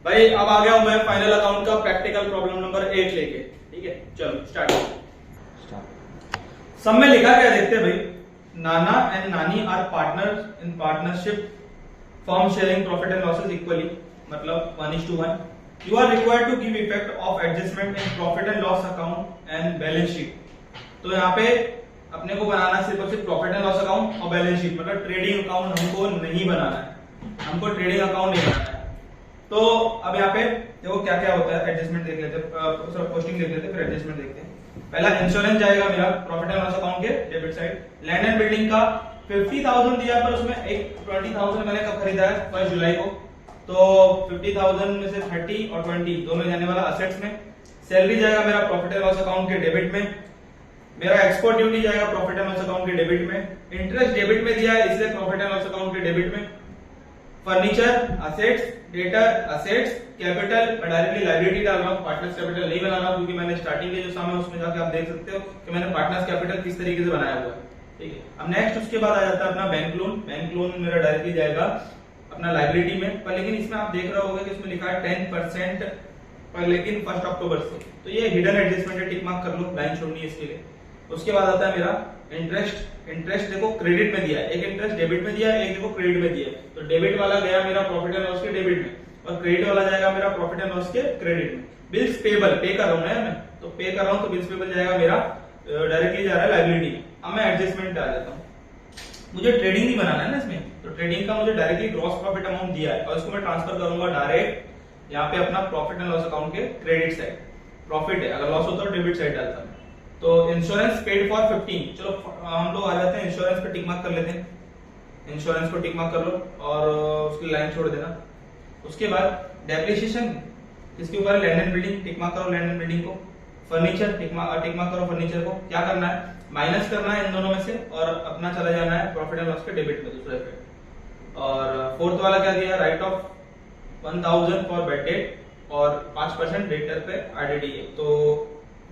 भाई अब आ गया हूं मैं फाइनल अकाउंट का प्रैक्टिकल प्रॉब्लम नंबर 8 लेके। ठीक है, चलो स्टार्ट। सब में लिखा क्या देखते हैं भाई, नाना एंड नानी are partners in partnership, firm sharing profit and losses equally, मतलब 1:1। You are required to give effect of adjustment in profit and loss account and balance sheet. तो यहाँ पे अपने को बनाना सिर्फ और सिर्फ प्रॉफिट एंड लॉस अकाउंट और बैलेंस शीट, मतलब ट्रेडिंग अकाउंट हमको नहीं बनाना है, हमको ट्रेडिंग अकाउंट नहीं बनाना है। तो अब यहाँ पे देखो क्या क्या होता है, एडजस्टमेंट देख लेते हैं, पोस्टिंग देख लेते हैं, फिर एडजस्टमेंट देखते हैं। पहला इंश्योरेंस जाएगा मेरा प्रॉफिट एंड लॉस अकाउंट के debit side. Land and building का 50,000 दिया, पर उसमें एक 20,000 मैंने कब खरीदा है, 1 जुलाई को, तो 50,000 में से 30 और 20 दो में जाने वाला असेट्स में। सैलरी जाएगा मेरा प्रॉफिट एंड लॉस अकाउंट के डेबिट में। मेरा एक्सपोर्ट ड्यूटी जाएगा प्रॉफिट एंड लॉस अकाउंट के डेबिट में। इंटरेस्ट डेबिट में दिया है इसलिए प्रॉफिट एंड लॉस अकाउंट के डेबिट में। Furniture assets, debtor assets, capital मैं डायरेक्टली लायबिलिटी डाल रहा हूँ, पार्टनर्स कैपिटल नहीं बना रहा हूँ, क्योंकि मैंने स्टार्टिंग के जो साम है उसमें जाके आप देख सकते हो कि मैंने पार्टनर्स कैपिटल किस तरीके से बनाया हुआ है। ठीक है, अब नेक्स्ट उसके बाद आ जाता है अपना बैंक लोन। बैंक लोन मेरा डायरेक्टली जाएगा अपना लायबिलिटी में, पर लेकिन इसमें आप देख रहे होगे कि इसमें लिखा है 10% पर, लेकिन 1 अक्टूबर से, तो ये हिडन एडजस्टमेंट है, टिक मार्क कर लो, लाइन छोड़नी है इसके लिए। उसके बाद आता है मेरा इंटरेस्ट। इंटरेस्ट देखो क्रेडिट में दिया है, एक इंटरेस्ट डेबिट में दिया है, एक देखो क्रेडिट में दिया है, तो डेबिट वाला गया मेरा प्रॉफिट एंड लॉस के डेबिट में और क्रेडिट वाला जाएगा मेरा प्रॉफिट एंड लॉस के क्रेडिट में। बिल्स पेबल पे कर रहा हूं ना मैं, तो पे कर रहा हूं, तो बिल्स पेबल जाएगा मेरा डायरेक्टली जा रहा है लायबिलिटी में। अब मैं एडजस्टमेंट डाल देता हूं, मुझे ट्रेडिंग नहीं बनाना है ना इसमें, तो ट्रेडिंग का मुझे डायरेक्टली ग्रॉस प्रॉफिट अमाउंट दिया है और इसको मैं ट्रांसफर करूंगा डायरेक्ट यहाँ पे अपना प्रॉफिट एंड लॉस अकाउंट के क्रेडिट साइड। प्रॉफिट है, अगर लॉस होता तो डेबिट साइड डालता मैं। तो इंश्योरेंस पेड फॉर 15, चलो हम लोग आ जाते हैं इंश्योरेंस पे टिक मार्क कर लेते हैं। इंश्योरेंस को टिक मार्क कर लो और उसकी लाइन छोड़ देना। उसके बाद डेप्रिसिएशन इसके ऊपर land and building, tick mark करो लैंड एंड बिल्डिंग को। फर्नीचर टिक मार्क करो फर्नीचर को। क्या करना है, माइनस करना है इन दोनों में से और अपना चला जाना है प्रॉफिट एंड लॉस के डेबिट में दूसरे पे। और फोर्थ वाला क्या दिया, right of 1000 for bad debt और 5% डेटर पे आरडीडीए, तो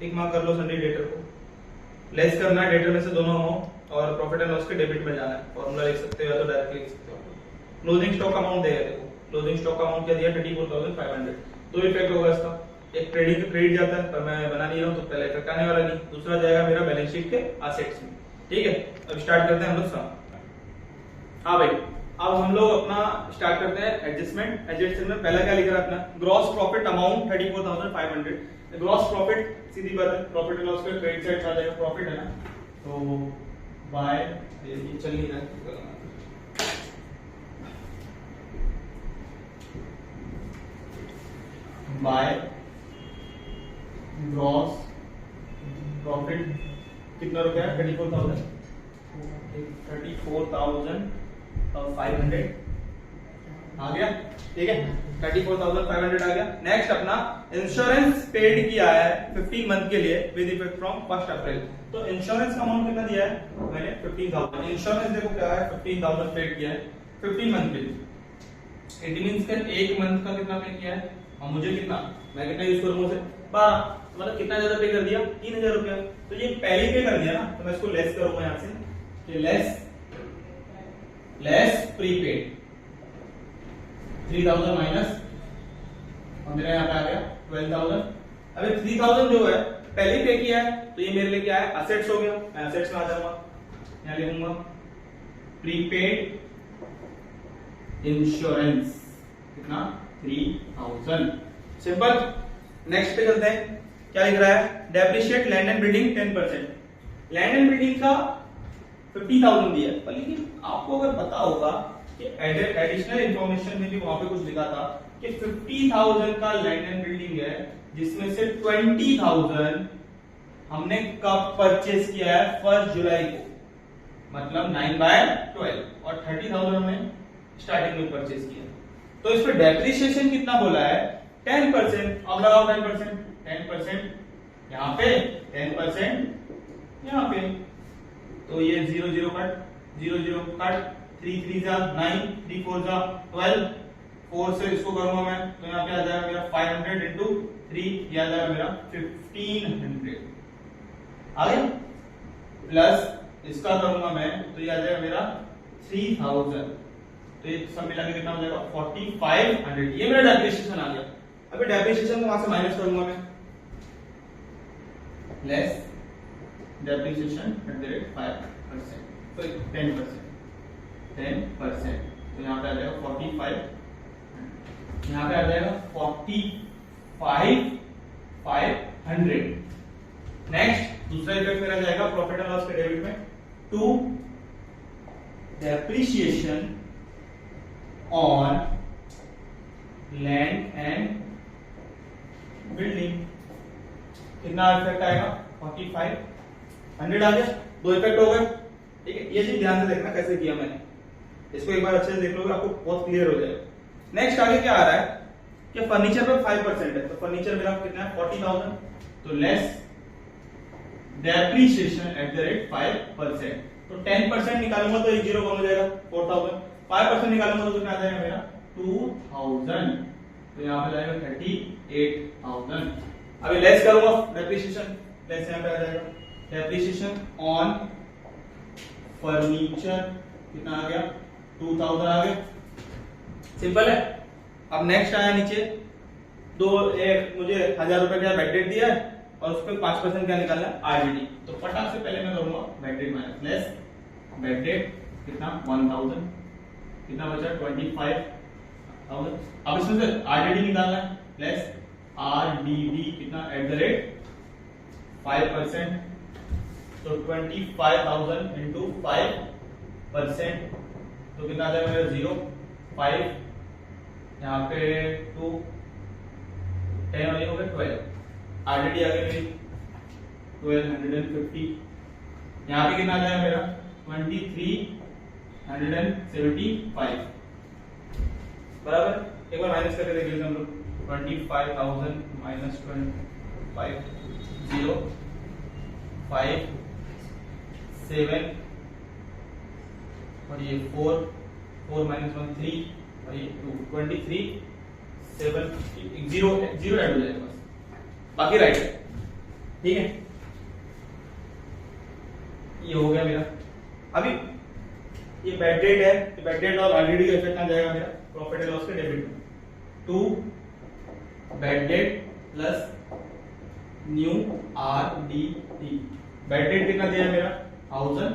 टिक मार्क कर लो सन्डी डेटर को। लेस करना है डेटर में से दोनों अमाउंट और प्रॉफिट एंड लॉस के डेबिट में जाना है। फॉर्मूला लिख सकते हो या तो डायरेक्टली लिख सकते हो। क्लोजिंग स्टॉक अमाउंट देगा, देखो क्लोजिंग स्टॉक अमाउंट क्या दिया, 34,500। तो इफेक्ट होगा इसका, एक ट्रेडिंग का क्रेडिट जाता है, पर मैं बना नहीं रहा हूं तो पहले इफेक्ट आने वाला नहीं। दूसरा जाएगा मेरा बैलेंस शीट के असेट्स में। ठीक है, अब स्टार्ट करते हैं हम लोग सम। हाँ भाई, अब हम लोग अपना स्टार्ट करते हैं एडजस्टमेंट। एडजस्टमेंट में पहला क्या लिख रहा है अपना, gross profit amount 34,500। Gross profit सीधी बात है, प्रॉफिट एंड लॉस के क्रेडिट साइड आ जाएगा, प्रॉफिट है ना, तो बाय ये चल नहीं रहा है, बाय ग्रॉस प्रॉफिट कितना रुपया, 34,500 आ गया। ठीक है, 34,500 आ गया। नेक्स्ट अपना इंश्योरेंस पेड किया है 15 मंथ के लिए विद इफेक्ट फ्रॉम 1 अप्रैल। तो इंश्योरेंस का अमाउंट कितना दिया है मैंने, 15,000। इंश्योरेंस देखो क्या है, 15,000 पेड किया है 15 मंथ के लिए। इट मींस का एक मंथ का कितना पे किया है और मुझे कितना, मैं कितना यूज करूंगा उसे 12, मतलब कितना ज्यादा पे कर दिया, 3,000 रुपया। तो ये पहले पे कर दिया ना, तो मैं इसको लेस करूंगा यहां से कि लेस प्रीपेड 3,000 माइनस और मेरा यहाँ पे आ गया 12,000। अभी 3,000 जो है पहले पे किया है, तो ये मेरे लिए क्या है, असेट्स हो गया। मैं असेट्स में आ जाऊंगा, यहाँ लिखूंगा प्रीपेड इंश्योरेंस कितना, 3,000। सिंपल। नेक्स्ट पे चलते हैं, क्या लिख रहा है, depreciate land and building 10%। Land and building का 50,000 दिया है, पर लेकिन आपको अगर पता होगा कि एडिशनल इंफॉर्मेशन में भी वहां पे कुछ लिखा था कि 50,000 का लैंड एंड बिल्डिंग है, जिसमें से 20,000 हमने कब परचेज किया है, 1 जुलाई को, मतलब 9/12, और 30,000 हमने स्टार्टिंग में परचेज किया। तो इस पे डेप्रिसिएशन कितना बोला है, 10%। अब लगाओ 10%, यहाँ पे 10% यहाँ पे, तो ये 0 0 कट, 0 0 कट, 3 3 जा 9, 3 4 जा 12, 4 से इसको करूंगा मैं, तो यहाँ पे आ जाएगा मेरा 500 इंटू 3, ये आ जाएगा मेरा 1500 आ गया। प्लस इसका करूंगा मैं, तो ये आ जाएगा मेरा 3,000, तो ये सब मिला के कितना हो जाएगा 4500। ये मेरा डेप्रिसिएशन आ गया। अभी डेप्रिसिएशन को वहां से माइनस करूंगा मैं, less depreciation at the rate 5%, तो 10%, तो यहाँ पे आ जाएगा 45, यहाँ पे आ जाएगा 45,500। नेक्स्ट दूसरा इफेक्ट मेरा जाएगा प्रॉफिट एंड लॉस के डेबिट में, to depreciation on land and building. कितना इफेक्ट आएगा 4500 आ गया। दो इफेक्ट हो गए, ठीक है। ये चीज ध्यान से देखना कैसे किया मैंने, इसको एक बार अच्छे से देख लोगे आपको बहुत क्लियर हो जाएगा। नेक्स्ट आगे क्या आ रहा है कि फर्नीचर पर 5% है, तो फर्नीचर मेरा कितना है 40,000, तो less depreciation at the rate 5%, तो 10% निकालूंगा तो एक जीरो कम हो जाएगा 4000, 5% निकालूंगा तो कितना आ जाएगा मेरा 2000, तो यहाँ पे जाएगा 38,000। अभी लेस करूंगा डेप्रिसिएशन, लेस यहाँ पे आ जाएगा डेप्रिसिएशन ऑन फर्नीचर, कितना आ गया 2000 आ गया। सिंपल है। अब नेक्स्ट आया नीचे मुझे 1000 रुपए का बैड डेट दिया है और उस पर 5% क्या निकालना है आरडीडी, तो फटाक से पहले मैं करूंगा bad debt minus less bad debt कितना 1000, कितना बचा 25,000। अब इसमें से आरडीडी निकालना है, लेस आरडीडी कितना एट द रेट 5%, तो 25,000 इंटू 5%, तो कितना आ जाएगा मेरा 0, 5, यहाँ पे 2, 10 और ये हो गया 12, आरडीडी आ गया मेरी 1250, यहाँ पे कितना आ जाएगा मेरा 2375, बराबर। एक बार माइनस करके देख लेते हैं हम लोग, 25,000 माइनस 25, 0, 5, 7 और ये 4 माइनस 1 3 और ये 2, 23, 7 0 0 ऐड हो जाएगा बस, बाकी राइट है, ठीक है। ये हो गया मेरा। अभी ये बैड डेट है, बैड डेट और आरडीडी का इफेक्ट आ जाएगा मेरा प्रॉफिट एंड लॉस के डेबिट में, to bad debt plus new RDD. Bad debt कितना दिया मेरा 1000,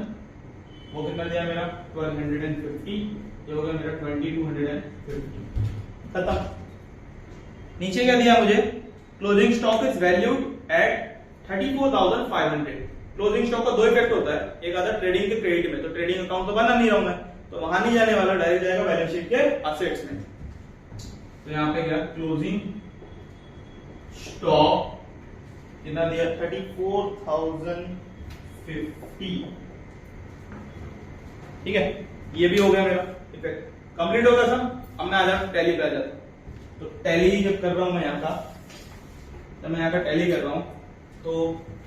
वो कितना दिया मेरा 1250, ये हो गया मेरा 2250, खत्म। नीचे क्या दिया मुझे, closing stock is valued at 34,500। Closing stock का दो इफेक्ट होता है, एक आता है ट्रेडिंग के क्रेडिट में, तो ट्रेडिंग अकाउंट तो बना नहीं रहा हूं मैं, तो वहां नहीं जाने वाला, डायरेक्ट जाएगा बैलेंस शीट के असेट्स में। तो यहाँ पे क्या क्लोजिंग स्टॉक कितना दिया 34,050, ठीक है। ये भी हो गया मेरा इफेक्ट, कंप्लीट हो गया सब। अब मैं आ जाता टैली पे आ जाता, तो टैली जब कर रहा हूं मैं यहाँ का, जब मैं यहाँ का टैली कर रहा हूं तो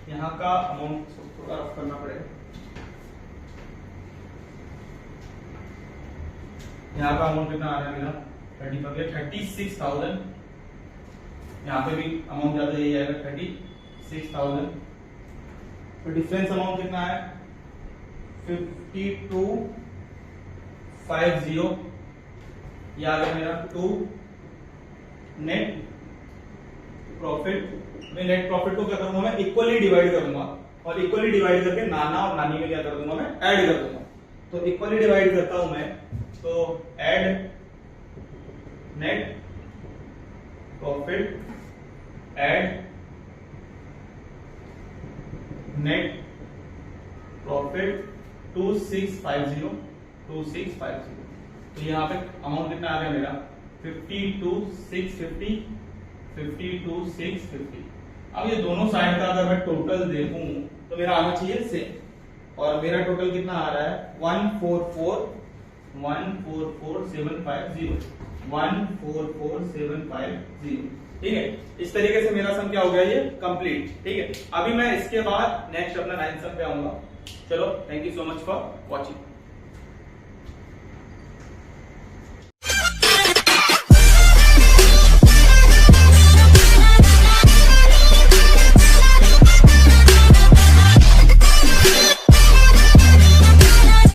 यहाँ का अमाउंट थोड़ा रफ करना पड़ेगा। यहाँ का अमाउंट कितना आ रहा है मेरा 36,000, यहाँ पे भी अमाउंट ज्यादा यही आएगा 36,000, तो डिफरेंस अमाउंट कितना है 5250, ये आ गया मेरा 2 नेट प्रॉफिट। मैं नेट प्रॉफिट को क्या करूंगा मैं इक्वली डिवाइड करूंगा, और इक्वली डिवाइड करके नाना और नानी में क्या कर दूंगा मैं ऐड कर दूंगा। तो इक्वली डिवाइड करता हूं मैं, तो add net profit, add net profit 2650। तो यहाँ पे अमाउंट कितना आ गया मेरा 52,650। अब ये दोनों साइड का अगर मैं टोटल देखूं तो मेरा आना चाहिए सेम, और मेरा टोटल कितना आ रहा है 144,750, ठीक है। इस तरीके से मेरा सम क्या हो गया ये कंप्लीट, ठीक है। अभी मैं इसके बाद नेक्स्ट अपना 9th सम पे आऊंगा। चलो, thank you so much for watching.